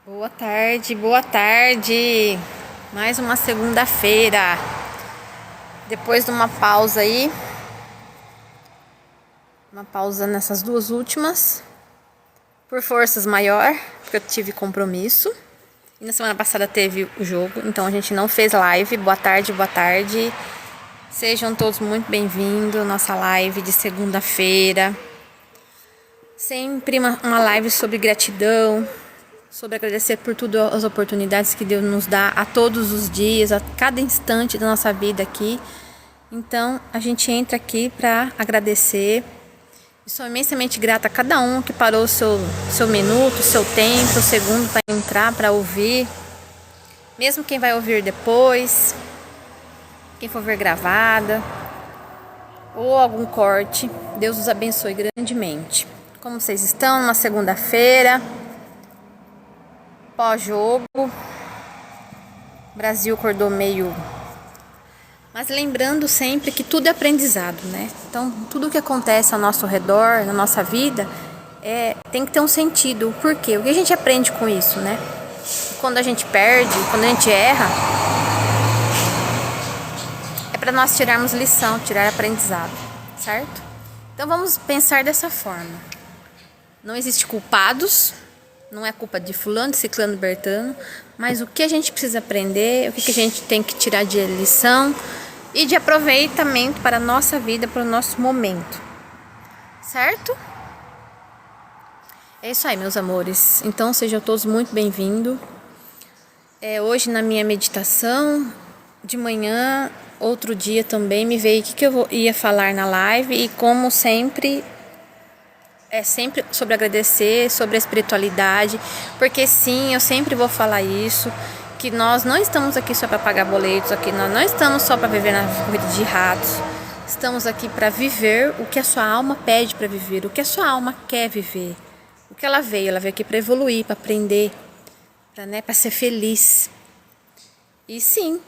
Boa tarde, boa tarde. Mais uma segunda-feira. Depois de uma pausa aí, uma pausa nessas duas últimas, por forças maior, porque eu tive compromisso. E na semana passada teve o jogo, então a gente não fez live. Boa tarde, boa tarde. Sejam todos muito bem-vindos à nossa live de segunda-feira. Sempre uma live sobre gratidão, sobre agradecer por tudo as oportunidades que Deus nos dá a todos os dias, a cada instante da nossa vida aqui. Então, a gente entra aqui para agradecer. E sou imensamente grata a cada um que parou o seu minuto, o seu tempo, o segundo para entrar, para ouvir. Mesmo quem vai ouvir depois, quem for ver gravada, ou algum corte. Deus os abençoe grandemente. Como vocês estão? Numa segunda-feira, pós-jogo, o Brasil acordou meio... Mas lembrando sempre que tudo é aprendizado, né? Então, tudo que acontece ao nosso redor, na nossa vida, tem que ter um sentido. Por quê? O que a gente aprende com isso, né? Quando a gente perde, quando a gente erra, é para nós tirarmos lição, tirar aprendizado, certo? Então, vamos pensar dessa forma. Não existe culpados. Não é culpa de fulano, de ciclano, bertano, mas o que a gente precisa aprender, o que a gente tem que tirar de lição e de aproveitamento para a nossa vida, para o nosso momento. Certo? É isso aí, meus amores. Então, sejam todos muito bem-vindos. Hoje, na minha meditação, de manhã, outro dia também, me veio o que eu ia falar na live e, como sempre... É sempre sobre agradecer, sobre a espiritualidade, porque sim, eu sempre vou falar isso, que nós não estamos aqui só para pagar boletos, aqui nós não estamos só para viver na corrida de ratos, estamos aqui para viver o que a sua alma pede para viver, o que a sua alma quer viver, o que ela veio aqui para evoluir, para aprender, para ser feliz. E sim,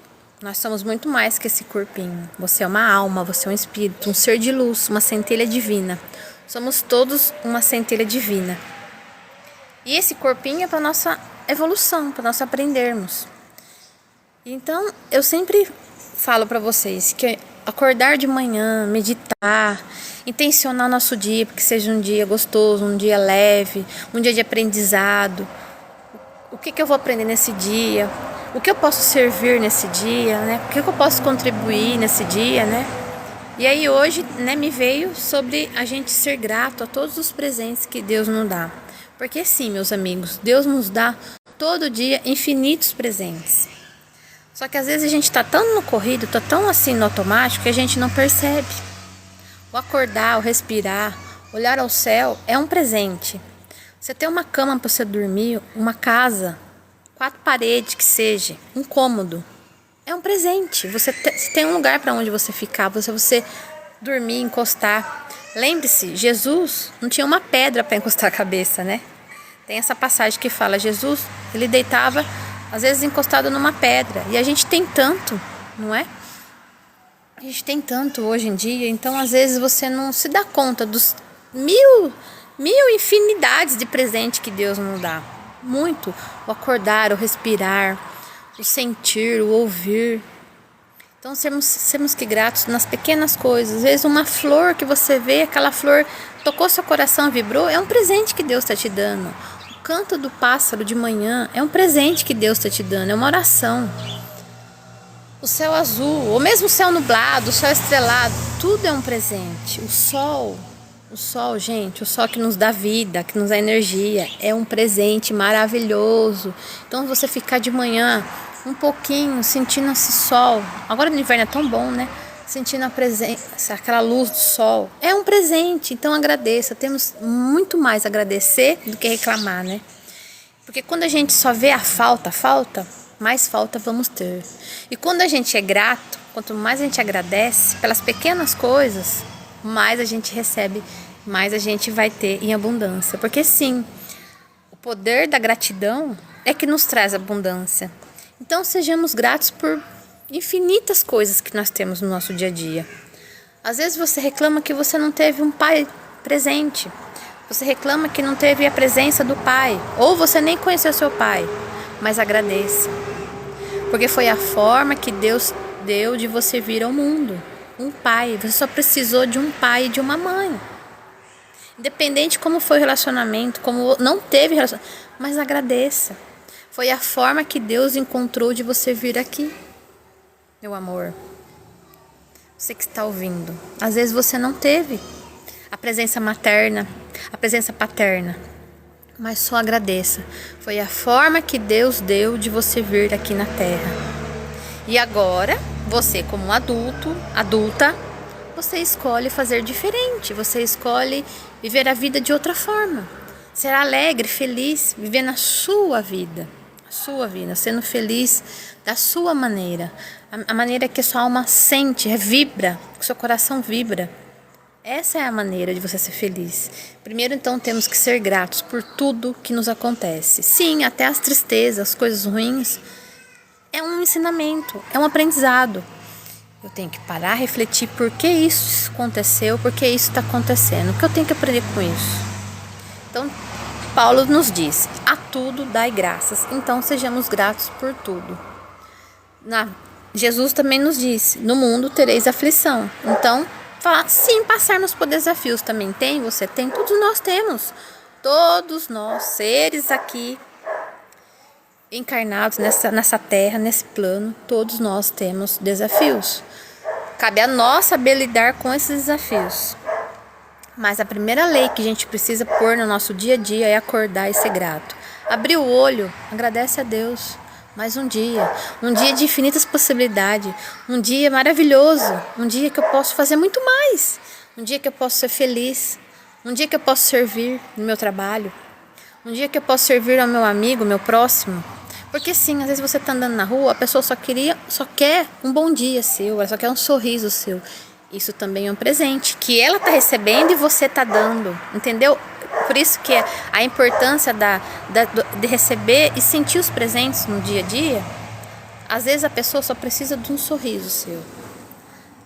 nós somos muito mais que esse corpinho, você é uma alma, você é um espírito, um ser de luz, uma centelha divina. Somos todos uma centelha divina. E esse corpinho é para nossa evolução, para nós aprendermos. Então, eu sempre falo para vocês que acordar de manhã, meditar, intencionar nosso dia, para que seja um dia gostoso, um dia leve, um dia de aprendizado. O que eu vou aprender nesse dia? O que eu posso servir nesse dia, né? O que eu posso contribuir nesse dia, né? E aí hoje, né, me veio sobre a gente ser grato a todos os presentes que Deus nos dá. Porque sim, meus amigos, Deus nos dá todo dia infinitos presentes. Só que às vezes a gente tá tão no corrido, tá tão assim no automático que a gente não percebe. O acordar, o respirar, olhar ao céu é um presente. Você ter uma cama para você dormir, uma casa, 4 paredes que seja, um cômodo. É um presente. Você tem um lugar para onde você ficar, você dormir, encostar. Lembre-se, Jesus não tinha uma pedra para encostar a cabeça, né? Tem essa passagem que fala, Jesus, ele deitava, às vezes encostado numa pedra. E a gente tem tanto, não é? A gente tem tanto hoje em dia, então às vezes você não se dá conta dos mil infinidades de presente que Deus nos dá. Muito. O acordar, o respirar, o sentir, o ouvir. Então, sermos que gratos nas pequenas coisas. Às vezes, uma flor que você vê, aquela flor tocou seu coração, vibrou, é um presente que Deus está te dando. O canto do pássaro de manhã é um presente que Deus está te dando, é uma oração. O céu azul, ou mesmo o céu nublado, o céu estrelado, tudo é um presente. O sol, gente, o sol que nos dá vida, que nos dá energia, é um presente maravilhoso. Então, você ficar de manhã um pouquinho sentindo esse sol, agora no inverno é tão bom, né? Sentindo a presença, aquela luz do sol, é um presente. Então, agradeça. Temos muito mais a agradecer do que reclamar, né? Porque quando a gente só vê a falta, mais falta vamos ter. E quando a gente é grato, quanto mais a gente agradece pelas pequenas coisas, mais a gente recebe, mais a gente vai ter em abundância. Porque sim, o poder da gratidão é que nos traz abundância. Então sejamos gratos por infinitas coisas que nós temos no nosso dia a dia. Às vezes você reclama que você não teve um pai presente. Você reclama que não teve a presença do pai, ou você nem conheceu seu pai, mas agradeça. Porque foi a forma que Deus deu de você vir ao mundo. Um pai, você só precisou de um pai e de uma mãe. Independente de como foi o relacionamento, como não teve relacionamento, mas agradeça. Foi a forma que Deus encontrou de você vir aqui, meu amor. Você que está ouvindo, às vezes você não teve a presença materna, a presença paterna, mas só agradeça. Foi a forma que Deus deu de você vir aqui na Terra. E agora, você como adulta, você escolhe fazer diferente, você escolhe viver a vida de outra forma. Ser alegre, feliz, viver na sua vida, sendo feliz da sua maneira. A maneira que sua alma sente, vibra, que seu coração vibra. Essa é a maneira de você ser feliz. Primeiro, então, temos que ser gratos por tudo que nos acontece. Sim, até as tristezas, as coisas ruins, é um ensinamento, é um aprendizado. Eu tenho que parar, refletir por que isso aconteceu, por que isso está acontecendo, o que eu tenho que aprender com isso. Então, Paulo nos diz, a tudo dai graças, então sejamos gratos por tudo. Jesus também nos disse, no mundo tereis aflição. Então, sim, passarmos por desafios também tem, você tem, todos nós temos. Todos nós, seres aqui, encarnados nessa terra, nesse plano, todos nós temos desafios. Cabe a nós saber lidar com esses desafios. Mas a primeira lei que a gente precisa pôr no nosso dia a dia é acordar e ser grato. Abrir o olho, agradece a Deus. Mais um dia de infinitas possibilidades, um dia maravilhoso, um dia que eu posso fazer muito mais, um dia que eu posso ser feliz, um dia que eu posso servir no meu trabalho, um dia que eu posso servir ao meu amigo, meu próximo. Porque sim, às vezes você está andando na rua, a pessoa só quer um bom dia seu, ela só quer um sorriso seu. Isso também é um presente que ela está recebendo e você está dando, entendeu? Por isso que a importância de receber e sentir os presentes no dia a dia. Às vezes a pessoa só precisa de um sorriso seu.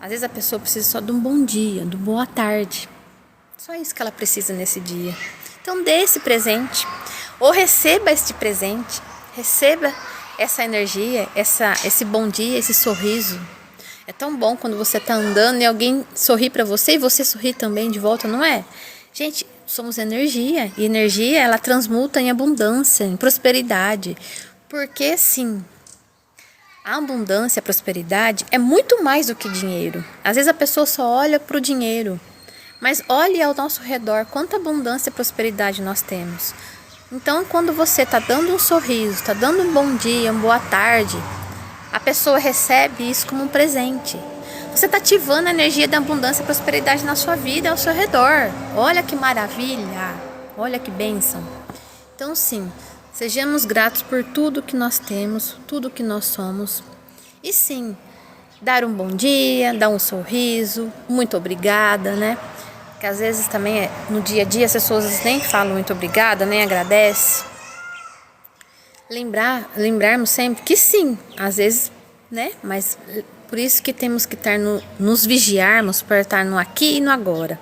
Às vezes a pessoa precisa só de um bom dia, de uma boa tarde. Só isso que ela precisa nesse dia. Então dê esse presente. Ou receba este presente. Receba essa energia, esse bom dia, esse sorriso. É tão bom quando você está andando e alguém sorri para você e você sorri também de volta, não é? Gente, somos energia. E energia, ela transmuta em abundância, em prosperidade. Porque sim, a abundância, a prosperidade é muito mais do que dinheiro. Às vezes a pessoa só olha para o dinheiro. Mas olhe ao nosso redor quanta abundância e prosperidade nós temos. Então, quando você está dando um sorriso, está dando um bom dia, uma boa tarde, a pessoa recebe isso como um presente. Você está ativando a energia da abundância e prosperidade na sua vida, ao seu redor. Olha que maravilha, olha que bênção. Então sim, sejamos gratos por tudo que nós temos, tudo que nós somos. E sim, dar um bom dia, dar um sorriso, muito obrigada, né? Que às vezes também no dia a dia as pessoas nem falam muito obrigada, nem agradecem. Lembrarmos sempre que sim, às vezes, né? Mas por isso que temos que nos vigiarmos para estar no aqui e no agora.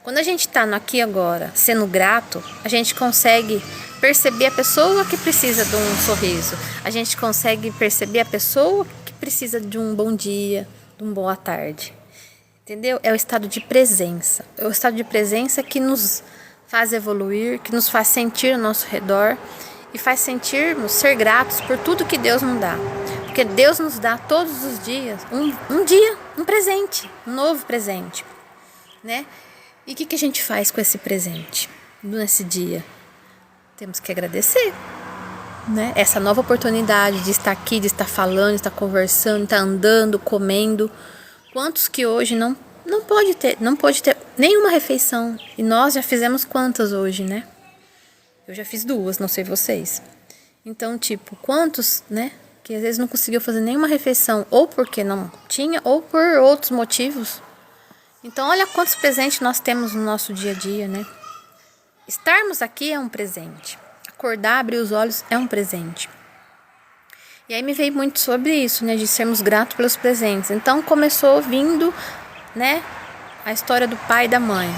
Quando a gente está no aqui e agora, sendo grato, a gente consegue perceber a pessoa que precisa de um sorriso. A gente consegue perceber a pessoa que precisa de um bom dia, de uma boa tarde. Entendeu? É o estado de presença. É o estado de presença que nos faz evoluir, que nos faz sentir ao nosso redor e faz sentirmos ser gratos por tudo que Deus nos dá. Porque Deus nos dá todos os dias um presente, um novo presente, né? E o que a gente faz com esse presente nesse dia? Temos que agradecer, né? Essa nova oportunidade de estar aqui, de estar falando, de estar conversando, de estar andando, comendo. Quantos que hoje não pode ter nenhuma refeição? E nós já fizemos quantas hoje, né? Eu já fiz 2, não sei vocês. Então, quantos, né? Que às vezes não conseguiu fazer nenhuma refeição, ou porque não tinha, ou por outros motivos. Então, olha quantos presentes nós temos no nosso dia a dia, né? Estarmos aqui é um presente. Acordar, abrir os olhos é um presente. E aí me veio muito sobre isso, né? De sermos gratos pelos presentes. Então, começou vindo, né? A história do pai e da mãe.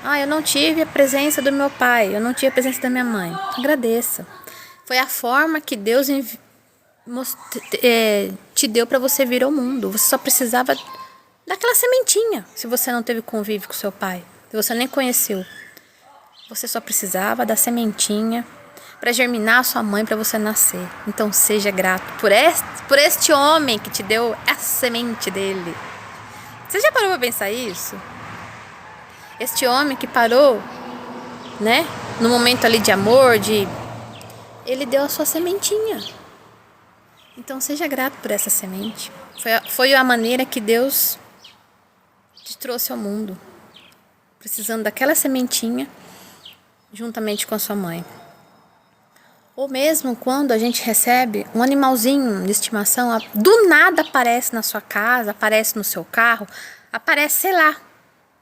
Ah, eu não tive a presença do meu pai, eu não tive a presença da minha mãe. Agradeça. Foi a forma que Deus te deu para você vir ao mundo. Você só precisava daquela sementinha. Se você não teve convívio com seu pai, se você nem conheceu, você só precisava da sementinha para germinar a sua mãe, para você nascer. Então seja grato por este homem que te deu a semente dele. Você já parou para pensar isso? Este homem que parou, né, no momento ali de amor, ele deu a sua sementinha. Então seja grato por essa semente. Foi a maneira que Deus te trouxe ao mundo, precisando daquela sementinha juntamente com a sua mãe. Ou mesmo quando a gente recebe um animalzinho de estimação, do nada aparece na sua casa, aparece no seu carro, aparece, sei lá.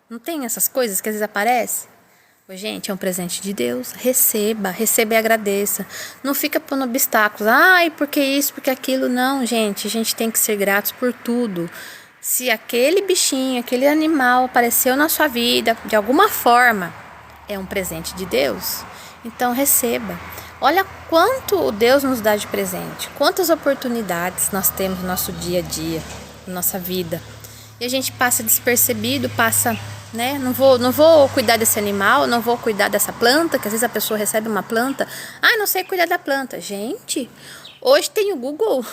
Não tem essas coisas que às vezes aparecem? Gente, é um presente de Deus. Receba e agradeça. Não fica pondo obstáculos. Ai, porque isso, porque aquilo. Não, gente, a gente tem que ser gratos por tudo. Se aquele bichinho, aquele animal apareceu na sua vida, de alguma forma, é um presente de Deus. Então receba. Olha quanto Deus nos dá de presente. Quantas oportunidades nós temos no nosso dia a dia, na nossa vida. E a gente passa despercebido, né? Não vou cuidar desse animal, não vou cuidar dessa planta, que às vezes a pessoa recebe uma planta. Ah, não sei cuidar da planta. Gente, hoje tem o Google.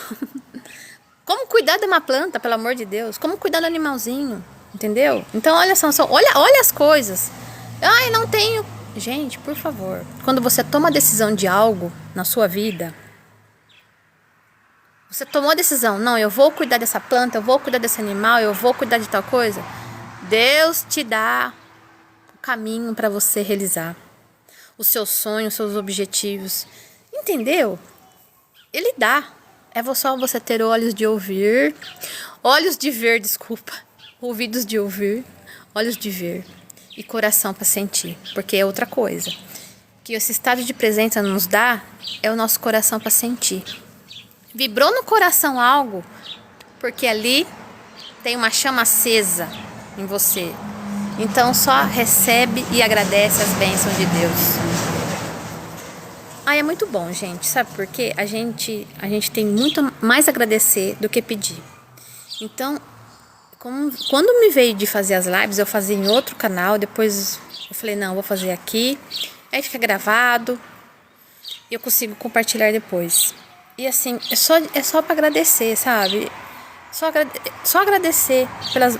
Como cuidar de uma planta, pelo amor de Deus? Como cuidar do animalzinho, entendeu? Então, olha as coisas. Ah, eu não tenho... Gente, por favor, quando você toma a decisão de algo na sua vida, você tomou a decisão, não, eu vou cuidar dessa planta, eu vou cuidar desse animal, eu vou cuidar de tal coisa, Deus te dá o caminho para você realizar os seus sonhos, os seus objetivos, entendeu? Ele dá, só você ter olhos de ver, ouvidos de ouvir, olhos de ver e coração para sentir, porque é outra coisa que esse estado de presença nos dá, é o nosso coração para sentir. Vibrou no coração algo, porque ali tem uma chama acesa em você. Então só recebe e agradece as bênçãos de Deus. É muito bom, gente. Sabe por quê? A gente tem muito mais a agradecer do que pedir. Então, quando me veio de fazer as lives, eu fazia em outro canal, depois eu falei, não, vou fazer aqui. Aí fica gravado e eu consigo compartilhar depois. E assim, é só para agradecer, sabe? Só agradecer pelas,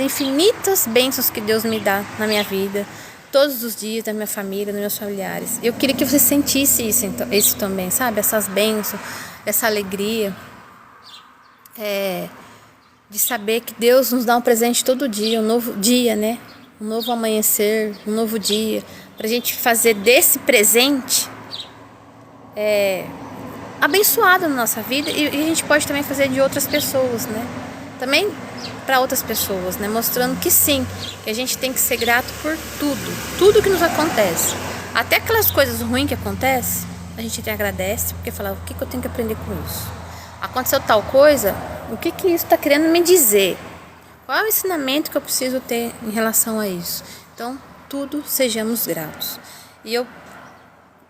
infinitas bênçãos que Deus me dá na minha vida, todos os dias, da minha família, dos meus familiares. Eu queria que você sentisse isso também, sabe? Essas bênçãos, essa alegria. De saber que Deus nos dá um presente todo dia, um novo dia, né? Um novo amanhecer, um novo dia. Pra gente fazer desse presente abençoado na nossa vida, e a gente pode também fazer de outras pessoas, né? Também para outras pessoas, né? Mostrando que sim, que a gente tem que ser grato por tudo que nos acontece. Até aquelas coisas ruins que acontecem, a gente agradece, porque fala, o que eu tenho que aprender com isso? Aconteceu tal coisa, o que isso está querendo me dizer? Qual é o ensinamento que eu preciso ter em relação a isso? Então, tudo sejamos gratos. E eu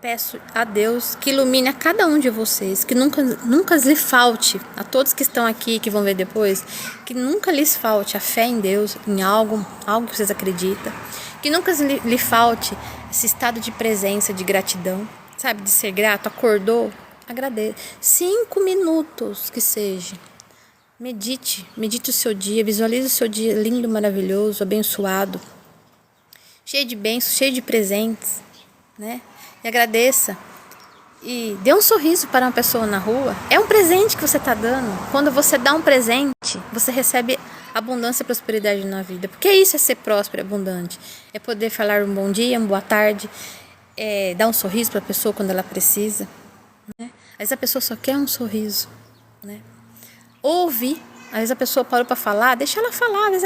peço a Deus que ilumine a cada um de vocês, que nunca lhes falte, a todos que estão aqui, que vão ver depois, que nunca lhes falte a fé em Deus, em algo que vocês acreditam, que nunca lhe falte esse estado de presença, de gratidão, sabe, de ser grato, acordou, agradeça, 5 minutos que seja, medite o seu dia, visualize o seu dia lindo, maravilhoso, abençoado, cheio de bênçãos, cheio de presentes, né? E agradeça. E dê um sorriso para uma pessoa na rua. É um presente que você está dando. Quando você dá um presente, você recebe abundância e prosperidade na vida. Porque isso é ser próspero e abundante. É poder falar um bom dia, uma boa tarde. Dar um sorriso para a pessoa quando ela precisa. Né? Às vezes a pessoa só quer um sorriso. Né? Ouvir. Às vezes a pessoa parou para falar, deixa ela falar. Às vezes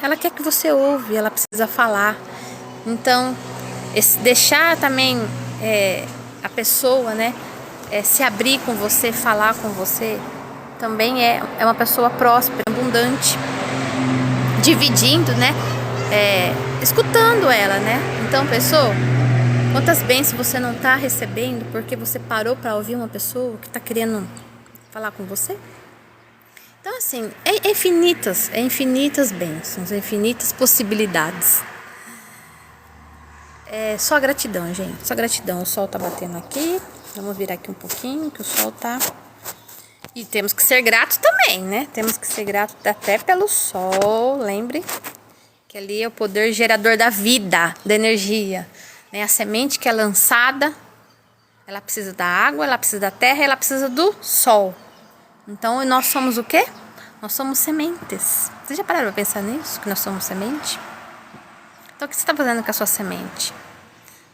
ela quer que você ouve, ela precisa falar. Então, deixar também a pessoa, né, se abrir com você, falar com você, também é uma pessoa próspera, abundante, dividindo, né, escutando ela, né? Então, pessoa, quantas bênçãos você não está recebendo porque você parou para ouvir uma pessoa que está querendo falar com você? Então, assim, é infinitas bênçãos, é infinitas possibilidades. É só gratidão, gente, só gratidão. O sol tá batendo aqui, vamos virar aqui um pouquinho, que o sol tá... E temos que ser gratos também, né? Temos que ser gratos até pelo sol, lembre que ali é o poder gerador da vida, da energia, né? A semente que é lançada, ela precisa da água, ela precisa da terra, ela precisa do sol. Então, nós somos o quê? Nós somos sementes. Vocês já pararam para pensar nisso? Que nós somos semente? Então, o que você está fazendo com a sua semente?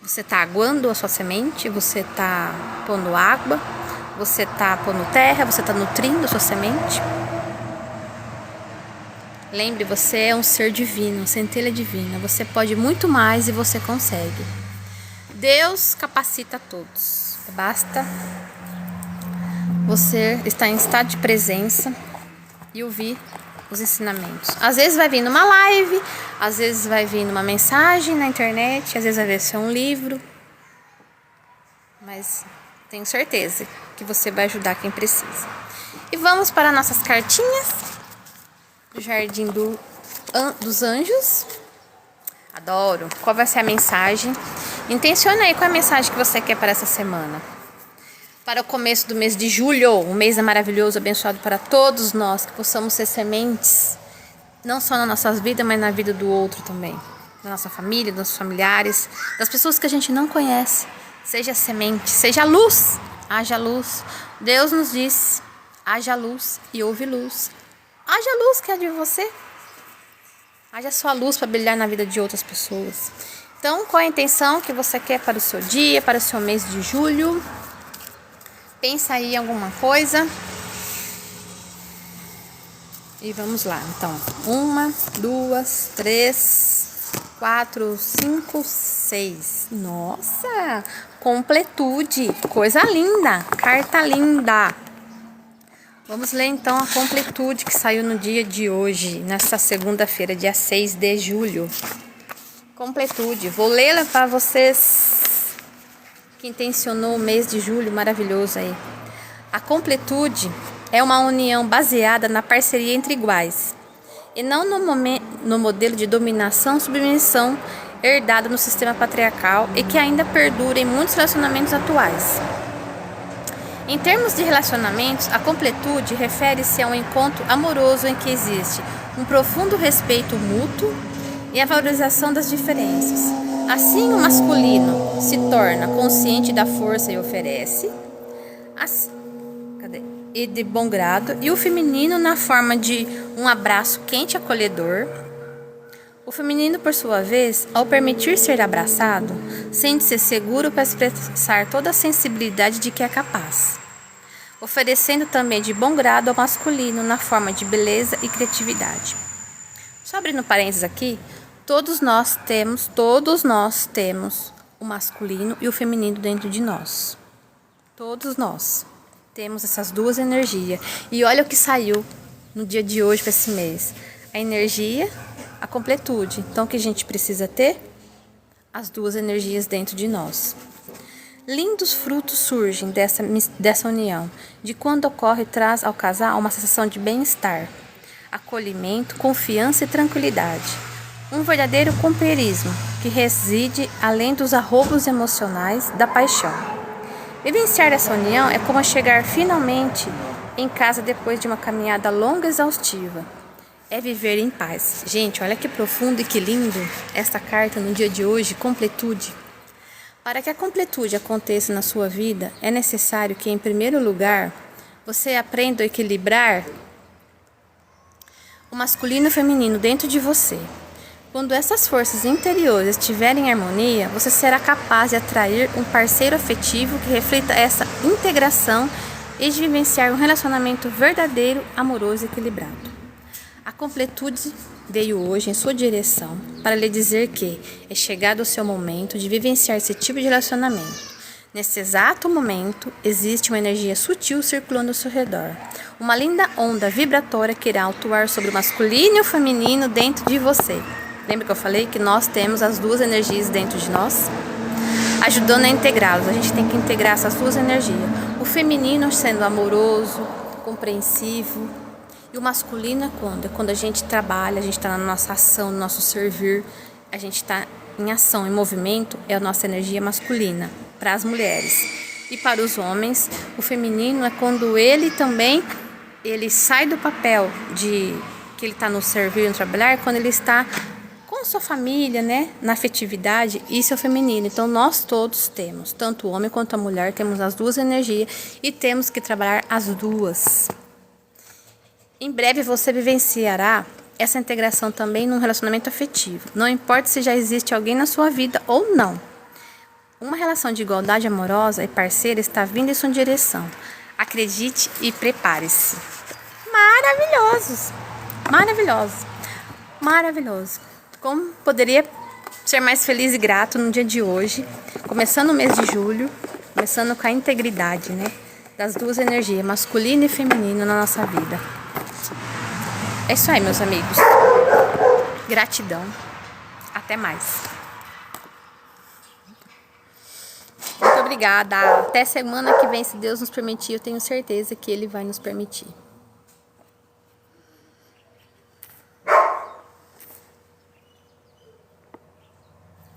Você está aguando a sua semente? Você está pondo água? Você está pondo terra? Você está nutrindo a sua semente? Lembre, você é um ser divino, centelha divina. Você pode muito mais e você consegue. Deus capacita todos. Basta você estar em estado de presença e ouvir os ensinamentos. Às vezes vai vir numa live, às vezes vai vir numa mensagem na internet, às vezes vai ser um livro. Mas tenho certeza que você vai ajudar quem precisa. E vamos para nossas cartinhas do Jardim dos Anjos. Adoro. Qual vai ser a mensagem? Intenciona aí qual é a mensagem que você quer para essa semana. Para o começo do mês de julho, um mês maravilhoso, abençoado para todos nós, que possamos ser sementes, não só nas nossas vidas, mas na vida do outro também. Da nossa família, dos nossos familiares, das pessoas que a gente não conhece. Seja semente, seja luz, haja luz. Deus nos disse, haja luz e houve luz. Haja luz que é de você. Haja sua luz para brilhar na vida de outras pessoas. Então, qual é a intenção que você quer para o seu dia, para o seu mês de julho? Pensa aí em alguma coisa. E vamos lá, então. 1, 2, 3, 4, 5, 6. Nossa! Completude. Coisa linda. Carta linda. Vamos ler então a completude que saiu no dia de hoje, nesta segunda-feira, dia 6 de julho. Completude. Vou lê-la para vocês que intencionou o mês de julho maravilhoso aí. A completude é uma união baseada na parceria entre iguais e não no modelo de dominação e submissão herdado no sistema patriarcal e que ainda perdura em muitos relacionamentos atuais. Em termos de relacionamentos, a completude refere-se a um encontro amoroso em que existe um profundo respeito mútuo e a valorização das diferenças. Assim, o masculino se torna consciente da força e oferece, e de bom grado, e o feminino na forma de um abraço quente e acolhedor. O feminino, por sua vez, ao permitir ser abraçado, sente-se seguro para expressar toda a sensibilidade de que é capaz, oferecendo também de bom grado ao masculino na forma de beleza e criatividade. Só abrindo parênteses aqui, todos nós temos o masculino e o feminino dentro de nós. Todos nós temos essas duas energias. E olha o que saiu no dia de hoje para esse mês. A energia, a completude. Então, o que a gente precisa ter? As duas energias dentro de nós. Lindos frutos surgem dessa união, de quando ocorre traz ao casal uma sensação de bem-estar, acolhimento, confiança e tranquilidade. Um verdadeiro companheirismo que reside além dos arroubos emocionais da paixão. Vivenciar essa união é como chegar finalmente em casa depois de uma caminhada longa e exaustiva. É viver em paz. Gente, olha que profundo e que lindo esta carta no dia de hoje, completude. Para que a completude aconteça na sua vida, é necessário que, em primeiro lugar, você aprenda a equilibrar o masculino e o feminino dentro de você. Quando essas forças interiores estiverem em harmonia, você será capaz de atrair um parceiro afetivo que reflita essa integração e de vivenciar um relacionamento verdadeiro, amoroso e equilibrado. A completude veio hoje em sua direção para lhe dizer que é chegado o seu momento de vivenciar esse tipo de relacionamento. Nesse exato momento, existe uma energia sutil circulando ao seu redor. Uma linda onda vibratória que irá atuar sobre o masculino e o feminino dentro de você. Lembra que eu falei que nós temos as duas energias dentro de nós? Ajudando a integrá-los. A gente tem que integrar essas duas energias. O feminino sendo amoroso, compreensivo. E o masculino é quando? É quando a gente trabalha, a gente está na nossa ação, no nosso servir. A gente está em ação, em movimento. É a nossa energia masculina para as mulheres. E para os homens, o feminino é quando ele também sai do papel de que ele está no servir, no trabalhar, quando ele está com sua família, né, na afetividade. Isso é o feminino. Então nós todos temos, tanto o homem quanto a mulher, temos as duas energias e temos que trabalhar as duas. Em breve você vivenciará essa integração também num relacionamento afetivo. Não importa se já existe alguém na sua vida ou não. Uma relação de igualdade amorosa e parceira está vindo em sua direção. Acredite e prepare-se. Maravilhosos! Maravilhosos! Maravilhoso! Como poderia ser mais feliz e grato no dia de hoje, começando o mês de julho, começando com a integridade, né, das duas energias, masculina e feminina, na nossa vida. É isso aí, meus amigos. Gratidão. Até mais. Muito obrigada. Até semana que vem, se Deus nos permitir, eu tenho certeza que Ele vai nos permitir.